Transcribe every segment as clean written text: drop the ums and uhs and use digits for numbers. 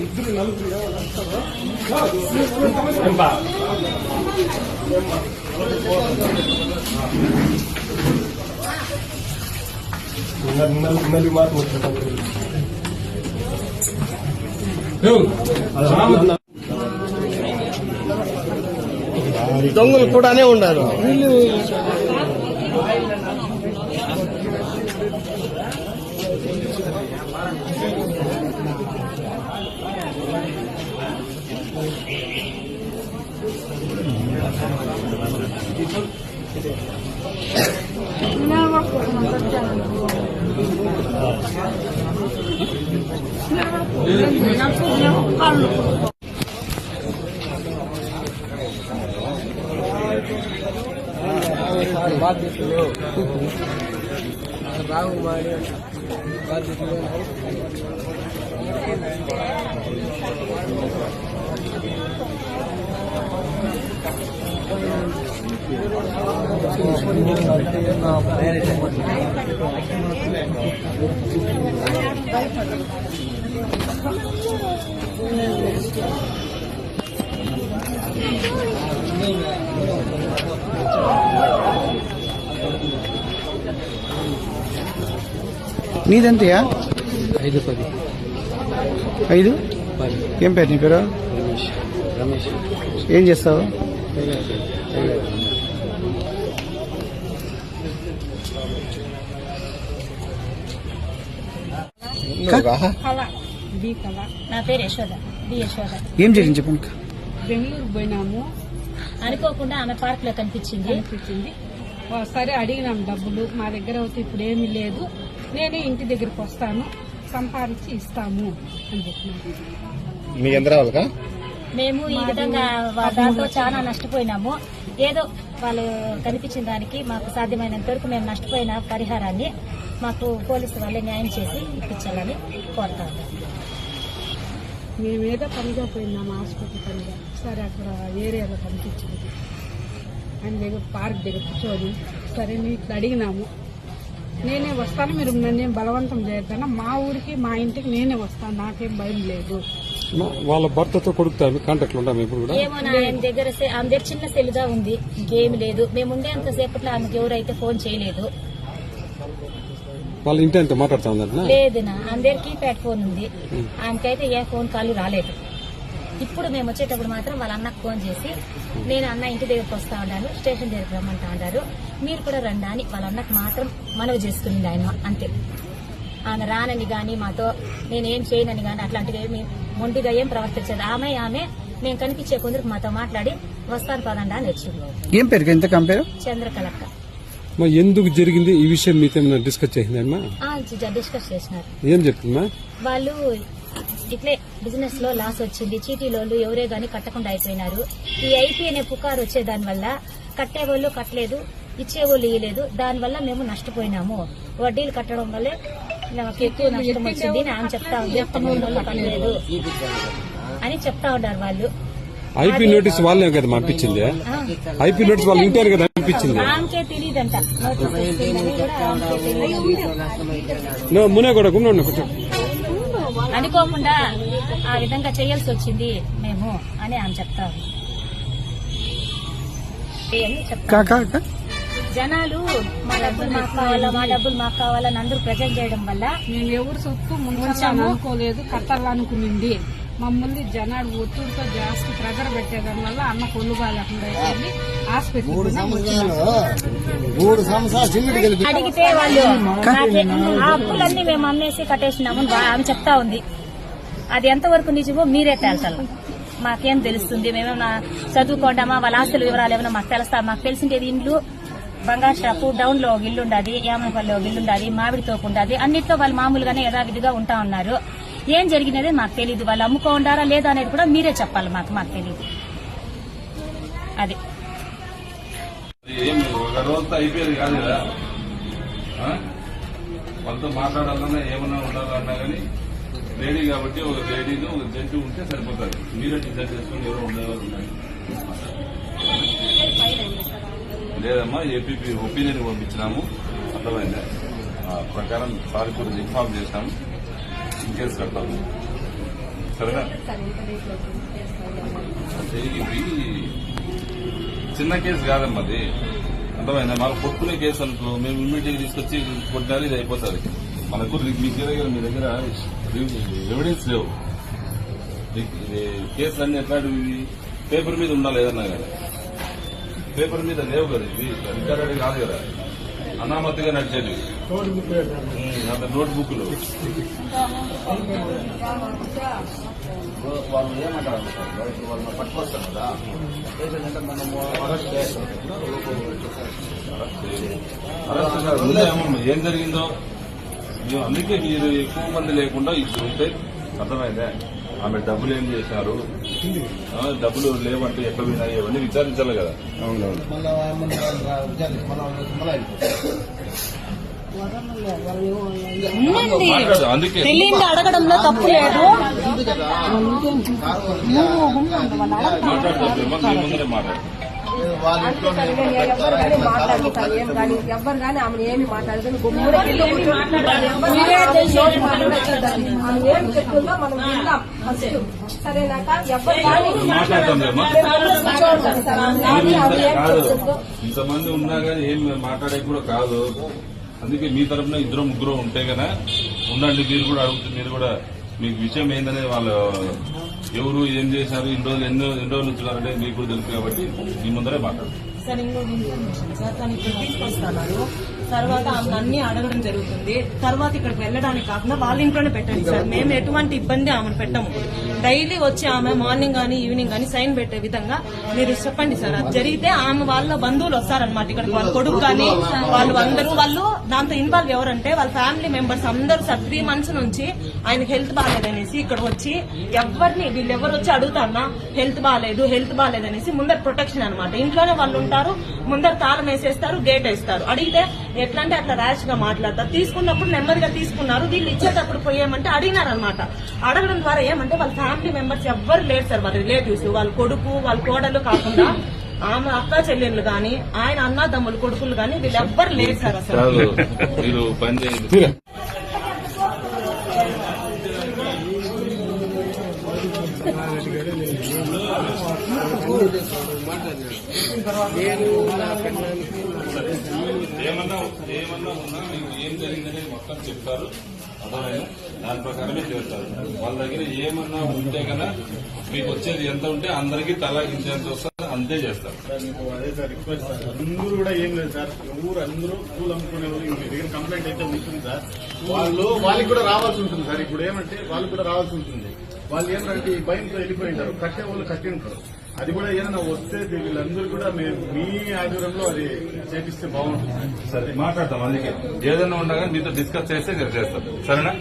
ఇద్దరు నలుగురు నలుగు మాత్రం దొంగలు కూడానే ఉన్నారు. బాధ్యతలు రావు ಮಾಡಿ బాధ్యతలు నీదంతయా 5-10 5 ఏం పేరు నీ పేరు? రమేష్. ఏం చేస్తావు? నా పేరు యశోద. ఏం జరిగింది చెప్పండి. బెంగళూరు పోయినాము, అనుకోకుండా ఆమె పార్క్ లో కనిపించింది. సరే అడిగినాం డబ్బులు, మా దగ్గర అయితే ఇప్పుడు ఏమీ లేదు, నేనే ఇంటి దగ్గరికి వస్తాను సంపాదించి ఇస్తాము అని చెప్పినాము. మేము ఈ విధంగా దాంతో చాలా నష్టపోయినాము. ఏదో వాళ్ళు కనిపించిన దానికి మాకు సాధ్యమైనంత వరకు మేము నష్టపోయిన పరిహారాన్ని మాకు పోలీసు వాళ్ళే న్యాయం చేసి ఇప్పించాలని కోరుతాము. మేమేదో పనిగా పోయినాము, హాస్పిటల్ పనిగా. సరే అక్కడ ఏరియాలో కనిపించింది, ఆయన దగ్గర పార్క్ దగ్గర కూర్చొని సరే మీకు అడిగినాము, నేనే వస్తాను, మీరు నన్నేం బలవంతం చేయొద్దన్నా, మా ఊరికి మా ఇంటికి నేనే వస్తాను, నాకేం భయం లేదు. వాళ్ళ భర్తతో కొడుకుతారు కాంటాక్ట్ ఉంటాం ఇప్పుడు కూడా. ఏమో ఆయన దగ్గర చిన్న సెల్లుగా ఉంది, ఇంకేమి లేదు. మేము ఉండేంత సేపట్లో ఆమెకు ఎవరైతే ఫోన్ చేయలేదు. వాళ్ళ ఇంటి అంతా మాట్లాడుతా లేదునా, అందరికి కీప్యాడ్ ఫోన్ ఉంది, ఆమెకైతే ఏ ఫోన్ కాల్ రాలేదు. ఇప్పుడు మేము వచ్చేటప్పుడు మాత్రం వాళ్ళ అన్నకు ఫోన్ చేసి, నేను అన్న ఇంటి దగ్గరకు వస్తా ఉన్నాను, స్టేషన్ దగ్గరకు రమ్మంటా అన్నారు, మీరు కూడా రండి అని వాళ్ళ అన్నకు మాత్రం మనవి చేసుకునింది ఆయన. అంతే, ఆయన రానని గాని మాతో నేనేం చేయనని గాని అట్లాంటివి ఏమి మొండిగా ఏం ప్రవర్తించదు. ఆమె మేము కనిపించే కొందరికి మాతో మాట్లాడి వస్తాను పదండి అని వచ్చింది. ఏం పేరు? ఎంత కంపేరు? చంద్రకళక్క. ఎందుకు జరిగింది ఈ విషయం మీతో డిస్కస్ చేసిందమ్మా? డిస్కస్ చేసినారు. ఏం చెప్తుందా? వాళ్ళు ఇట్లే బిజినెస్ లో లాస్ వచ్చింది, చీటీలోళ్ళు ఎవరే గాని కట్టకుండా అయిపోయినారు. ఈ ఐపీ అనే పుకారు వచ్చే దాని వల్ల కట్టేవాళ్ళు కట్టలేదు, ఇచ్చేవాళ్ళు ఇయ్యలేదు, దానివల్ల మేము నష్టపోయినాము. వడ్డీలు కట్టడం వల్లే ఎక్కువ నష్టం వచ్చింది అని ఆమె చెప్తా ఉంది. కట్టలేదు అని చెప్తా ఉన్నారు వాళ్ళు. ఐపీ నోటీస్ వాళ్ళే కదా పంపించింది, ఐపీ నోటీస్ వాళ్ళు ఇంటారు కదా పంపించింది. ఆమెకే తెలియదంట మునే కూడా అనుకోకుండా ఆ విధంగా చేయాల్సి వచ్చింది మేము అని ఆమె చెప్తా జనాలు మా డబ్బులు మాకు కావాలని అందరూ ప్రజెంట్ చేయడం వల్ల మేము ఎవరు సొత్తు అనుకోలేదు, కట్టాలనుకునింది. మమ్మల్ని జనాలు ఒత్తిడితో జాస్తి ప్రెజర్ పెట్టేదాని వల్ల అన్న కొల్లు బాగాలేకుండా అయిపోయింది. అడిగితే వాళ్ళు ఆ అప్పులన్నీ మేము అమ్మేసి కట్టేసినాము ఆమె చెప్తా ఉంది. అది ఎంతవరకు నిజమో మీరే తేల్చాలి, మాకేం తెలుస్తుంది? మేమేమన్నా చదువుకోండామా, వాళ్ళ ఆస్తుల వివరాలు ఏమైనా మాకు తెలుస్తా? మాకు తెలిసిండేది ఇండ్లు, బంగారు షాపు, డౌన్ లో ఒక ఇల్లు ఉండాది, యామనపల్లి ఒక ఇల్లు ఉండాది, మామిడి తోపు ఉండాది, అన్నిట్లో వాళ్ళు మామూలుగానే యథావిధిగా ఉంటా ఉన్నారు. ఏం జరిగినది మాకు తెలియదు. వాళ్ళు అమ్ముకోండారా లేదా అనేది కూడా మీరే చెప్పాలి, మాకు తెలియదు. అది అయిపోయేది కాదు కదా, వాళ్ళతో మాట్లాడాలన్నా ఏమన్నా ఉండాలన్నా కానీ లేడీ కాబట్టి ఒక లేడీని ఒక జెంట్ ఉంటే సరిపోతుంది. మీరే డిసైడ్ చేసుకుని ఎవరు ఉండేవారు ఉన్నాయి. లేదమ్మా, ఏపీపీ ఒపీనియన్ పంపించినాము, అర్థమైందా? ప్రకారం సార్ కూడా ఇన్ఫార్మ్ చేశాము, కేసు కడతాము. సరేనా? అంటే ఇది చిన్న కేసు కాదమ్మా, అది అర్థమైందా? మాకు కొట్టుకునే కేసు అనుకో, మేము ఇమ్మీడియట్గా తీసుకొచ్చి కొట్టినారు, ఇది అయిపోతుంది. మనకు మీ దగ్గర ఎవిడెన్స్ లేవు. కేసులన్నీ ఎట్లాంటివి పేపర్ మీద ఉండాలి, ఏదన్నా కదా పేపర్ మీద లేవు కదా, ఇది రికార్డెడ్ కాదు కదా, అనామతిగా నడిచేది నోట్ బుక్లు. వాళ్ళు ఏమంటారు, వాళ్ళు పట్టుకొస్తారు కదా, మనము అరెస్ట్ ఏం జరిగిందో అందుకే మీరు ఎక్కువ మంది లేకుండా ఇప్పుడు ఉంటే, అర్థమైందే? ఆమె డబ్బులు ఏం చేశారు, డబ్బులు లేవంటే ఎక్కడ పోయినాయి, ఇవన్నీ విచారించాలి కదా. అవునవును. అందుకే తెలియదు, అడగడంలో తప్పు లేదు. మాట్లాడతాం, ముందరే మాట్లాడు. ఎవ్వరు కానీ ఆమె ఏమి మాట్లాడదు. ఏం చెప్తుందో మనం విందాం ఫస్ట్, సరేనాక? ఎవ్వరు ఇంతమంది ఉన్నా కానీ ఏం మాట్లాడే కూడా కాదు. అందుకే మీ తరఫున ఇద్దరు ముగ్గురు ఉంటే కదా ఉండండి, మీరు కూడా అడుగుతుంది, మీరు కూడా మీకు విషయం ఏందనే వాళ్ళు ఎవరు ఏం చేశారు, ఎన్ని రోజులు వచ్చారంటే మీకు కూడా తెలుసు కాబట్టి మీ ముందరే మాట్లాడు. సార్ ఇంకొక ఇన్ఫర్మేషన్ సార్, తను ఇక్కడ తీసుకొస్తున్నారు, తర్వాత ఆమె అన్ని అడగడం జరుగుతుంది. తర్వాత ఇక్కడికి వెళ్ళడానికి కాకుండా వాళ్ళ ఇంట్లోనే పెట్టండి సార్, మేము ఎటువంటి ఇబ్బంది ఆమెను పెట్టము. డైలీ వచ్చి ఆమె మార్నింగ్ గానీ ఈవినింగ్ గానీ సైన్ పెట్టే విధంగా మీరు చెప్పండి సార్. అది జరిగితే ఆమె వాళ్ళ బంధువులు వస్తారనమాట ఇక్కడికి, వాళ్ళ కొడుకు కానీ వాళ్ళు అందరూ, వాళ్ళు దాంతో ఇన్వాల్వ్ ఎవరంటే వాళ్ళ ఫ్యామిలీ మెంబర్స్ అందరూ సార్. 3 months నుంచి ఆయనకి హెల్త్ బాగాలేదనేసి ఇక్కడ వచ్చి ఎవరిని వీళ్ళెవరు వచ్చి అడుగుతారన్నా హెల్త్ బాగాలేదనేసి ముందర ప్రొటెక్షన్ అనమాట. ఇంట్లోనే వాళ్ళు ఉంటారు, ముందర తాళం వేసేస్తారు, గేట్ వేస్తారు. అడిగితే ఎట్లా అంటే అట్లా ర్యాష్ గా మాట్లాడతారు. తీసుకున్నప్పుడు నెమ్మదిగా తీసుకున్నారు, వీళ్ళు ఇచ్చేటప్పుడు పోయేమంటే అడిగినారనమాట. అడగడం ద్వారా ఏమంటే వాళ్ళ ఫ్యామిలీ మెంబర్స్ ఎవ్వరు లేరు సార్, వాళ్ళ రిలేటివ్స్, వాళ్ళ కొడుకు వాళ్ళ కోడలు కాకుండా ఆమె అక్క చెల్లెళ్ళు గాని ఆయన అన్నదమ్ములు కొడుకులు గాని వీళ్ళు ఎవ్వరు లేరు సార్ అసలు. మీరు పని చేయండి. ఏమన్నా ఉన్నా మీకు ఏం జరిగిందనేది మొత్తం చెప్తారు, అర్థమైనా? దాని ప్రకారమే చేస్తారు. వాళ్ళ దగ్గర ఏమన్నా ఉంటే కన్నా మీకు వచ్చేది ఎంత ఉంటే అందరికీ తలా ఇంత వస్తారు, అంతే చేస్తారు. అదే సార్ రిక్వెస్ట్ సార్, అందరూ కూడా ఏం లేదు సార్, ఊరు అందరూ పూలు అమ్ముకునేవారు మీ దగ్గర కంప్లైంట్ అయితే ఉంటుంది సార్. వాళ్ళకి కూడా రావాల్సి ఉంటుంది సార్. ఇప్పుడు ఏమంటే వాళ్ళకి కూడా రావాల్సి ఉంటుంది. వాళ్ళు ఏంటంటే ఈ భయంతో వెళ్ళిపోయింటారు, కట్టే వాళ్ళు కట్టి ఉంటారు. అది కూడా ఏదైనా వస్తే వీళ్ళందరూ కూడా మీ ఆధ్వర్యంలో అది చేపిస్తే బాగుంటుంది. సరే మాట్లాడతాం, అందుకే ఏదైనా ఉండగా మీతో డిస్కస్ చేస్తే చేస్తాం, సరేనా?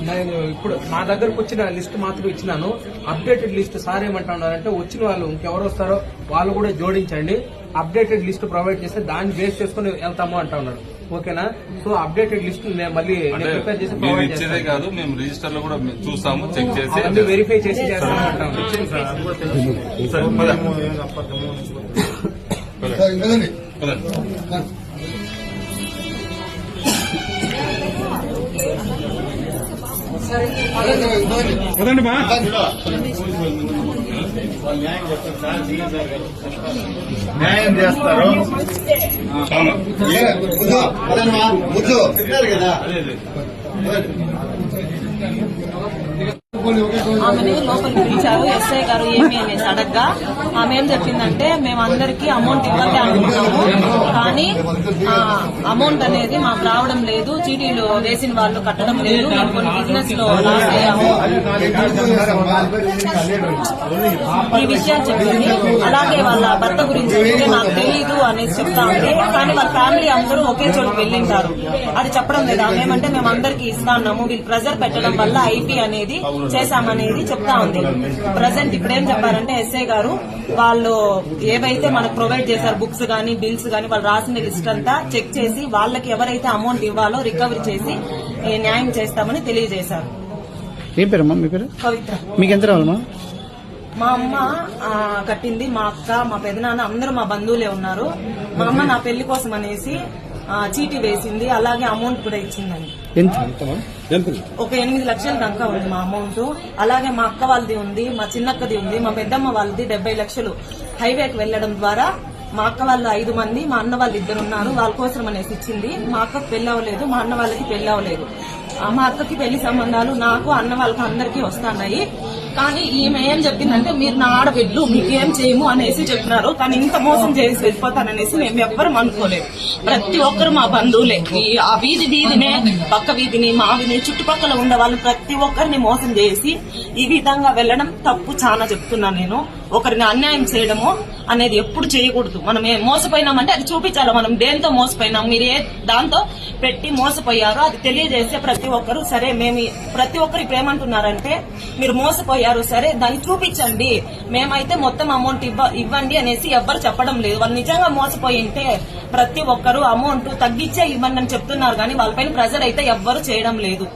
నేను ఇప్పుడు నా దగ్గరకు వచ్చిన లిస్ట్ మాత్రం ఇచ్చినాను, అప్డేటెడ్ లిస్ట్. సార్ ఏమంటున్నారంటే వచ్చిన వాళ్ళు ఇంకెవరు వస్తారో వాళ్ళు కూడా జోడించండి, అప్డేటెడ్ లిస్ట్ ప్రొవైడ్ చేస్తే దాన్ని బేస్ చేసుకుని వెళ్తాము అంటా ఉన్నారు. ఓకేనా? సో అప్డేటెడ్ లిస్ట్ మళ్ళీ ప్రిపేర్ చేసి ప్రొవైడ్ ఇచ్చేదే కాదు, మేము రిజిస్టర్ లో కూడా చూస్తాము, చెక్ చేసి అన్ని వెరిఫై చేసి చేస్తాము అంటాం. కదండి మా న్యాయం చేస్తారు సార్, న్యాయం చేస్తారు. ఆమెని లోపలికి పిలిచారు ఎస్ఐ గారు, ఏమి అనేసి అడగ్గా ఆమె ఏం చెప్పిందంటే మేమందరికీ అమౌంట్ ఇవ్వాలి అనుకున్నాము, కానీ అమౌంట్ అనేది మాకు రావడం లేదు, చీటీలు వేసిన వాళ్ళు కట్టడం లేదు, మేము కొన్ని బిజినెస్ లో లాస్ అయ్యాము, ఈ విషయాలు చెప్పింది. అలాగే వాళ్ళ భర్త గురించి చెప్తే నాకు తెలీదు అనేసి చెప్తా ఉంది, కానీ వాళ్ళ ఫ్యామిలీ అందరూ ఒకే చోటుకు వెళ్ళింటారు, అది చెప్పడం లేదు. ఆమె ఏమంటే మేము అందరికీ ఇస్తా ఉన్నాము, వీళ్ళు ప్రెజర్ పెట్టడం వల్ల ఐపీ అనేది చేశామనేది చెప్తా ఉంది. ప్రజెంట్ ఇప్పుడు ఏం చెప్పారంటే ఎస్ఐ గారు వాళ్ళు ఏవైతే మనకు ప్రొవైడ్ చేశారు బుక్స్ గానీ బిల్స్ గానీ వాళ్ళు రాసిన లిస్ట్ అంతా చెక్ చేసి వాళ్ళకి ఎవరైతే అమౌంట్ ఇవ్వాలో రికవరీ చేసి న్యాయం చేస్తామని తెలియజేశారు. ఏం పేరమ్మా మీ పేరు? పవిత్ర. మీకు ఎంత రావాలమ్మా? మా అమ్మ కట్టింది, మా అక్క, మా పెదనాన్న అందరూ మా బంధువులే ఉన్నారు. మా అమ్మ నా పెళ్లి కోసం అనేసి చీటీ వేసింది, అలాగే అమౌంట్ కూడా ఇచ్చిందని. ఎంత? ఒక 8 లక్షల దాకా ఉంది మా అమౌంట్. అలాగే మా అక్క వాళ్ళది ఉంది, మా చిన్నక్కది ఉంది, మా పెద్దమ్మ వాళ్ళది 70 లక్షలు హైవేకి వెళ్లడం ద్వారా మా అక్క వాళ్ళు 5 మంది, మా అన్న వాళ్ళు 2 ఉన్నారు, వాళ్ళ కోసం అనేసి ఇచ్చింది. మా అక్కకు పెళ్లి అవ్వలేదు, మా అన్న వాళ్ళకి పెళ్లి అవ్వలేదు. మా అక్కకి పెళ్లి సంబంధాలు నాకు అన్న వాళ్ళకి అందరికీ వస్తున్నాయి. కానీ ఈమె ఏం చెప్పిందంటే మీరు నా ఆడబిడ్డలు మీకేం చేయము అనేసి చెప్పినారు. కానీ ఇంత మోసం చేసి వెళ్ళిపోతాననేసి మేము ఎవ్వరం అనుకోలేదు. ప్రతి ఒక్కరు మా బంధువులే. ఆ వీధినే, పక్క వీధిని, మా వీధిని, చుట్టుపక్కల ఉండే వాళ్ళు ప్రతి ఒక్కరిని మోసం చేసి ఈ విధంగా వెళ్లడం తప్పు. చాలా చెప్తున్నాను నేను. ఒకరిని అన్యాయం చేయడము అనేది ఎప్పుడు చేయకూడదు. మనం మోసపోయినామంటే అది చూపించాలి. మనం దేంతో మోసపోయినాం, మీరు ఏ దాంతో పెట్టి మోసపోయారో అది తెలియజేస్తే ప్రతి ఒక్కరు సరే మేము ప్రతి ఒక్కరు ఇప్పుడు ఏమంటున్నారంటే మీరు మోసపోయారు సరే దాన్ని చూపించండి, మేమైతే మొత్తం అమౌంట్ ఇవ్వండి అనేసి ఎవ్వరు చెప్పడం లేదు. వాళ్ళు నిజంగా మోసపోయి ఉంటే ప్రతి ఒక్కరు అమౌంట్ తగ్గించే ఇవ్వండి అని చెప్తున్నారు, కానీ వాళ్ళపైన ప్రెజర్ అయితే ఎవ్వరు చేయడం లేదు.